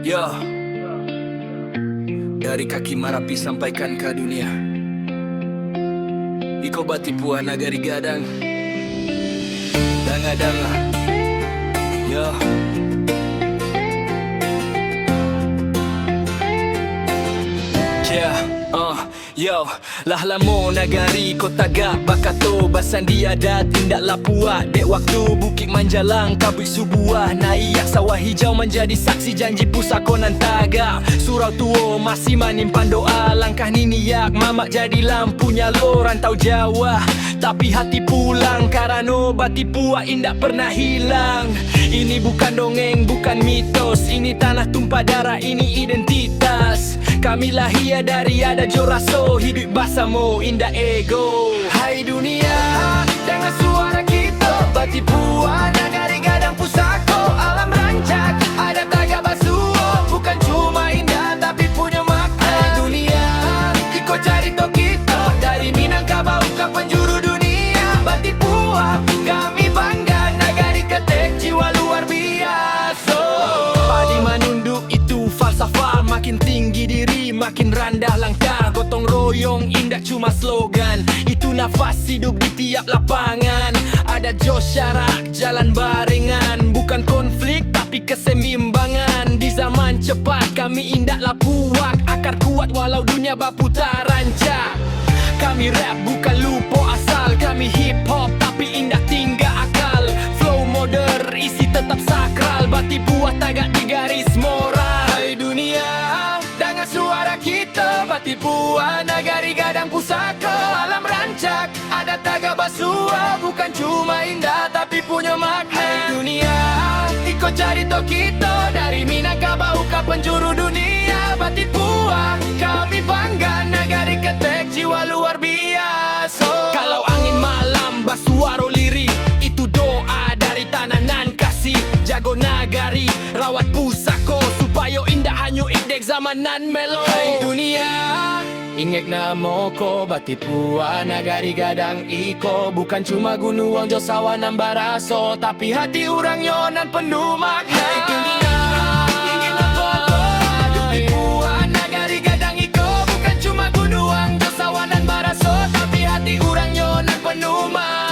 Yo, dari kaki Marapi sampaikan ke dunia, iko batipuan nagari gadang, danga-danga. Yo, yeah, yo, lah lamo nagari kota gak bakato basandi adat tindak lapua dek waktu bukit manjalang kabui subuah naiyak sawah hijau menjadi saksi janji pusako nantaga surau tuo masih manimpan doa langkah niniak mamak jadi lampunya lo rantau Jawa tapi hati pulang karano batipua indak pernah hilang. Ini bukan dongeng, bukan mitos, ini tanah tumpah darah, ini identitas. Kami lahir dari ada joraso, hidup basamo indah ego. Hai dunia, dengar suara kita, batipua nagari gadang pusako, alam rancak, ada taga basuo, bukan cuma indah tapi punya makna. Hai dunia, iko cari to kita, dari Minangkabau ke penjuru dunia, batipua kami bangga nagari ketek jiwa luar biasa. Padi manunduk itu falsafah, makin tinggi diri makin rendah langkah, gotong royong indah cuma slogan, itu nafas hidup di tiap lapangan. Ada jos syarak jalan barengan, bukan konflik tapi keseimbangan. Di zaman cepat kami indaklah puak, akar kuat walau dunia baputar rancak. Kami rap bukan lupo asal, kami hip hop tapi indah tinggal akal. Flow modern isi tetap sakral, batipua tagak di garis moral. Hai dunia, dengar suara kita, batipua nagari gadang pusaka, alam rancak, ada taga basua, bukan cuma indah tapi punya makna. Hai dunia, iko cari to kita, dari Minangkabau ke penjuru dunia, batipua kami bangga nagari ketek jiwa luar biasa. Kalau angin malam basuaro lirik, itu doa dari tanah nan kasih. Jago nagari, rawat pusako, supaya indah hanyu ikdek zaman nan melo. Hai dunia, ingek namo ko batipua nagari gadang iko, bukan cuma gunung josawanan baraso, tapi hati orang yonan penuh makna. Hai dunia, ingek namo ko batipua nagari gadang iko, bukan cuma gunung josawanan baraso, tapi hati orang yonan penuh makna.